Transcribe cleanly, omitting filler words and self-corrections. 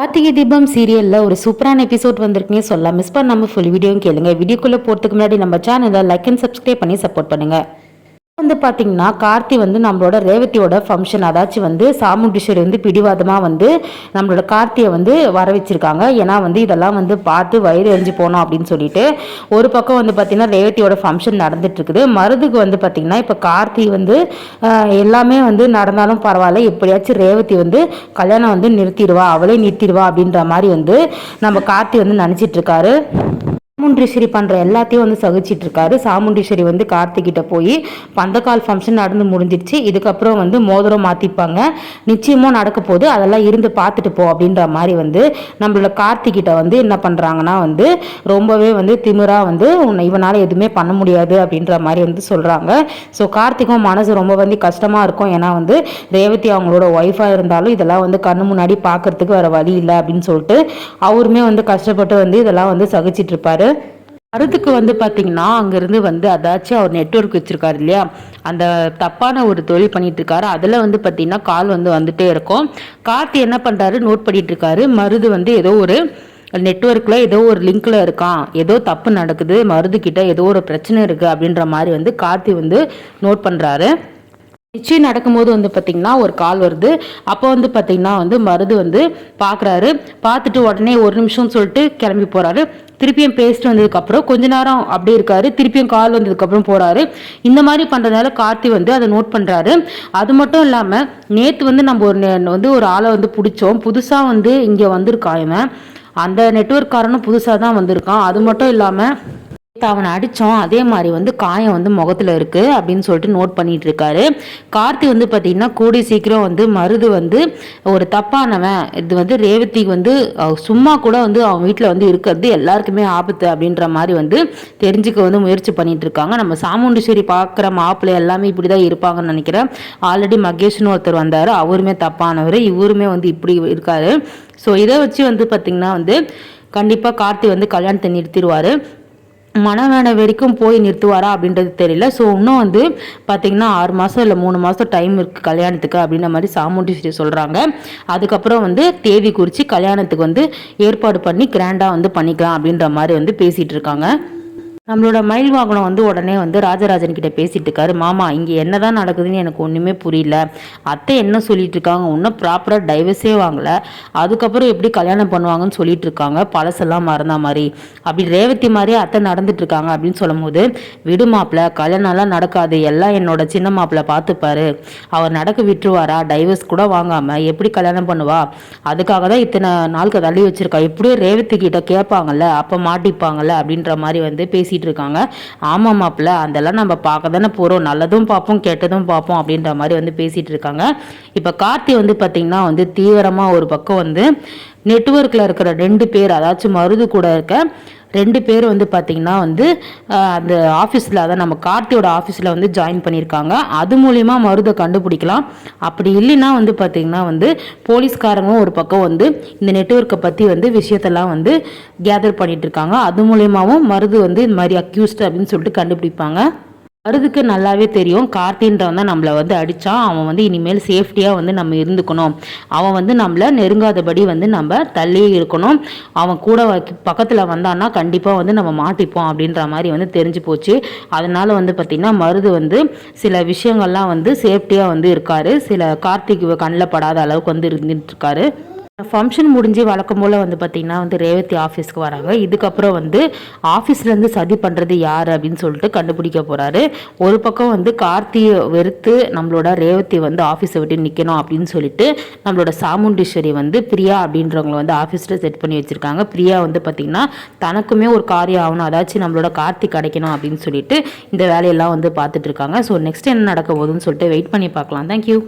கார்த்திகை தீபம் சீரியலில் ஒரு சூப்பரான எபிசோட் வந்திருக்குன்னே சொல்லலாம். மிஸ் பண்ணாமல் ஃபுல் வீடியோவும் கேளுங்க. வீடியோக்குள்ளே போகிறதுக்கு முன்னாடி நம்ம சேனலை லைக் அண்ட் சப்ஸ்கிரைப் பண்ணி சப்போர்ட் பண்ணுங்கள். பார்த்தீங்கன்னா கார்த்தி நம்மளோட ரேவதியோட ஃபங்க்ஷன், அதாச்சும் சாமுண்டீஸ்வரி பிடிவாதமாக நம்மளோட கார்த்தியை வர வச்சிருக்காங்க. ஏன்னா இதெல்லாம் பார்த்து வயிறு எரிஞ்சு போனோம் அப்படின்னு சொல்லிட்டு ஒரு பக்கம் பார்த்தீங்கன்னா ரேவதியோட ஃபங்க்ஷன் நடந்துட்டு இருக்குது. மருதுக்கு பார்த்தீங்கன்னா இப்போ கார்த்தி எல்லாமே நடந்தாலும் பரவாயில்ல, எப்படியாச்சும் ரேவதி கல்யாணம் நிறுத்திடுவா, அவளே நிறுத்திடுவா அப்படின்ற மாதிரி நம்ம கார்த்தி நினச்சிட்டு இருக்காரு. சாமுண்டீஸ்வரி பண்ணுற எல்லாத்தையும் சகிச்சிட்டு இருக்காரு. சாமுண்டீஸ்வரி கார்த்திகிட்ட போய் பந்தக்கால் ஃபங்க்ஷன் நடந்து முடிஞ்சிடுச்சு, இதுக்கப்புறம் மோதிரம் மாற்றிப்பாங்க, நிச்சயமும் நடக்க போகுது, அதெல்லாம் இருந்து பார்த்துட்டு போ அப்படின்ற மாதிரி நம்மளோட கார்த்திகிட்ட என்ன பண்ணுறாங்கன்னா ரொம்பவே திமிரா இவனால் எதுவுமே பண்ண முடியாது அப்படின்ற மாதிரி சொல்கிறாங்க. ஸோ கார்த்திக்கும் மனசு ரொம்ப கஷ்டமாக இருக்கும். ஏன்னா ரேவதி அவங்களோட ஒய்ஃபாக இருந்தாலும் இதெல்லாம் கண்ணு முன்னாடி பார்க்கறதுக்கு வேறு வழி இல்லை அப்படின்னு சொல்லிட்டு அவருமே கஷ்டப்பட்டு இதெல்லாம் சகிச்சிட்டு இருப்பாரு. மருதுக்கு பார்த்தீங்கன்னா அங்கேருந்து அதாச்சும் அவர் நெட்வொர்க் வச்சுருக்காரு இல்லையா, அந்த தப்பான ஒரு தொழில் பண்ணிட்டு இருக்காரு. அதில் பார்த்தீங்கன்னா கால் வந்துட்டே இருக்கும். கார்த்தி என்ன பண்ணுறாரு, நோட் பண்ணிட்டு இருக்காரு. மருது ஏதோ ஒரு நெட்வொர்க்கில் ஏதோ ஒரு லிங்க்ல இருக்கான், ஏதோ தப்பு நடக்குது, மருது கிட்ட ஏதோ ஒரு பிரச்சனை இருக்குது அப்படின்ற மாதிரி கார்த்தி நோட் பண்ணுறாரு. நிச்சயம் நடக்கும்போது பார்த்தீங்கன்னா ஒரு கால் வருது. அப்போ பார்த்தீங்கன்னா மருது பார்க்குறாரு. பார்த்துட்டு உடனே ஒரு நிமிஷம் சொல்லிட்டு கிளம்பி போகிறாரு. திருப்பியும் பேசிட்டு வந்ததுக்கப்புறம் கொஞ்ச நேரம் அப்படியே இருக்காரு. திருப்பியும் கால் வந்ததுக்கப்புறம் போகிறாரு. இந்த மாதிரி பண்ணுறதுனால கார்த்தி அதை நோட் பண்ணுறாரு. அது மட்டும் இல்லாமல் நேற்று நம்ம ஒரு ஆளை பிடிச்சோம், புதுசாக இங்கே வந்திருக்கான் இவன், அந்த நெட்வொர்க்காரனும் புதுசாக தான் வந்திருக்கான். அது மட்டும் இல்லாமல் அவனை அடித்தோம், அதே மாதிரி காயம் முகத்தில் இருக்குது அப்படின்னு சொல்லிட்டு நோட் பண்ணிட்டு இருக்காரு. கார்த்தி பார்த்தீங்கன்னா கூடி சீக்கிரம் மருது ஒரு தப்பானவன், இது ரேவதிக்கு சும்மா கூட அவன் வீட்டில் இருக்கிறது எல்லாருக்குமே ஆபத்து அப்படின்ற மாதிரி தெரிஞ்சுக்க முயற்சி பண்ணிட்டு இருக்காங்க. நம்ம சாமுண்டீஸ்வரி பார்க்குற மாப்பிள்ளை எல்லாமே இப்படி தான் இருப்பாங்கன்னு நினைக்கிறேன். ஆல்ரெடி மகேஷ்னு ஒருத்தர் வந்தார், அவருமே தப்பானவர், இவருமே இப்படி இருக்காரு. ஸோ இதை வச்சு பார்த்தீங்கன்னா கண்டிப்பாக கார்த்தி கல்யாணத்தை நிறுத்திடுவார். மனவேன வரைக்கும் போய் நிறுத்துவாரா அப்படின்றது தெரியல. ஸோ இன்னும் பார்த்தீங்கன்னா 6 மாதம் இல்லை 3 மாதம் டைம் இருக்குது கல்யாணத்துக்கு அப்படின்ற மாதிரி சாமுண்டீஸ்வரி சொல்கிறாங்க. அதுக்கப்புறம் தேதி குறித்து கல்யாணத்துக்கு ஏற்பாடு பண்ணி கிராண்டாக பண்ணிக்கலாம் அப்படின்ற மாதிரி பேசிகிட்டு இருக்காங்க. நம்மளோட மயில் வாகனம் உடனே ராஜராஜன் கிட்ட பேசிட்டு இருக்காரு. மாமா, இங்கே என்னதான் நடக்குதுன்னு எனக்கு ஒன்றுமே புரியல, அத்தை என்ன சொல்லிட்டு இருக்காங்க, இன்னும் ப்ராப்பராக டைவர்ஸே வாங்கலை, அதுக்கப்புறம் எப்படி கல்யாணம் பண்ணுவாங்கன்னு சொல்லிட்டு இருக்காங்க, பழசெல்லாம் மறந்தா மாதிரி, அப்படி ரேவதி மாதிரியே அத்தை நடந்துட்டு இருக்காங்க அப்படின்னு சொல்லும் போது, விடு மாப்பிள்ள, கல்யாணம்லாம் நடக்காது, எல்லாம் என்னோட சின்ன மாப்பிள்ள பார்த்துப்பாரு, அவர் நடக்க விட்டுருவாரா, டைவர்ஸ் கூட வாங்காமல் எப்படி கல்யாணம் பண்ணுவா, அதுக்காக தான் இத்தனை நாளுக்கு தள்ளி வச்சிருக்கா, எப்படியும் ரேவதி கிட்ட கேட்பாங்கல்ல, அப்போ மாட்டிப்பாங்கல்ல அப்படின்ற மாதிரி பேசி இருக்காங்க. ஆமா மாப்பிள்ள, அதெல்லாம் நம்ம பார்க்க தானே போறோம், நல்லதும் பார்ப்போம் கெட்டதும் பார்ப்போம் அப்படின்ற மாதிரி பேசிட்டு இருக்காங்க. இப்ப கார்த்தி பார்த்தீங்கன்னா தீவிரமா ஒரு பக்கம் நெட்வொர்க்ல இருக்கிற 2 பேர், அதாச்சும் மருது கூட இருக்க 2 பேர் பார்த்தீங்கன்னா அந்த ஆஃபீஸில், அதான் நம்ம கார்த்தியோட ஆஃபீஸில் ஜாயின் பண்ணியிருக்காங்க. அது மூலிமா மருதை கண்டுபிடிக்கலாம். அப்படி இல்லைன்னா பார்த்தீங்கன்னா போலீஸ்காரங்க ஒரு பக்கம் இந்த நெட்வொர்க்கை பற்றி விஷயத்தெல்லாம் கேதர் பண்ணிட்டு இருக்காங்க. அது மூலியமாகவும் மருது இந்த மாதிரி அக்யூஸ்ட் அப்படின்னு சொல்லிட்டு கண்டுபிடிப்பாங்க. மருதுக்கு நல்லாவே தெரியும் கார்த்தின்றவன் தான் நம்மளை அடித்தான், அவன் இனிமேல் சேஃப்டியாக நம்ம இருந்துக்கணும், அவன் நம்மளை நெருங்காதபடி நம்ம தள்ளியே இருக்கணும், அவன் கூட பக்கத்தில் வந்தான்னா கண்டிப்பாக நம்ம மாட்டிப்போம் அப்படின்ற மாதிரி தெரிஞ்சு போச்சு. அதனால் பார்த்திங்கன்னா மருது சில விஷயங்கள்லாம் சேஃப்டியாக இருக்காரு, சில கார்த்திக் கண்ணில் படாத அளவுக்கு இருந்துட்டு இருக்காரு. ஃபங்க்ஷன் முடிஞ்சு வழக்கம் போல் பார்த்திங்கன்னா ரேவதி ஆஃபீஸ்க்கு வராங்க. இதுக்கப்புறம் ஆஃபீஸ்லேருந்து சதி பண்ணுறது யார் அப்படின்னு சொல்லிட்டு கண்டுபிடிக்க போகிறாரு. ஒரு பக்கம் கார்த்தியை வெறுத்து நம்மளோட ரேவதி ஆஃபீஸை விட்டு நிற்கணும் அப்படின்னு சொல்லிட்டு நம்மளோட சாமுண்டீஸ்வரி பிரியா அப்படின்றவங்களை ஆஃபீஸில் செட் பண்ணி வச்சுருக்காங்க. பிரியா பார்த்திங்கன்னா தனக்குமே ஒரு காரியம் ஆகணும், அதாச்சும் நம்மளோட கார்த்தி கிடைக்கணும் அப்படின்னு சொல்லிட்டு இந்த வேலையெல்லாம் பார்த்துட்டு இருக்காங்க. ஸோ நெக்ஸ்ட் என்ன நடக்க போகுதுன்னு சொல்லிட்டு வெயிட் பண்ணி பார்க்கலாம். தேங்க்யூ.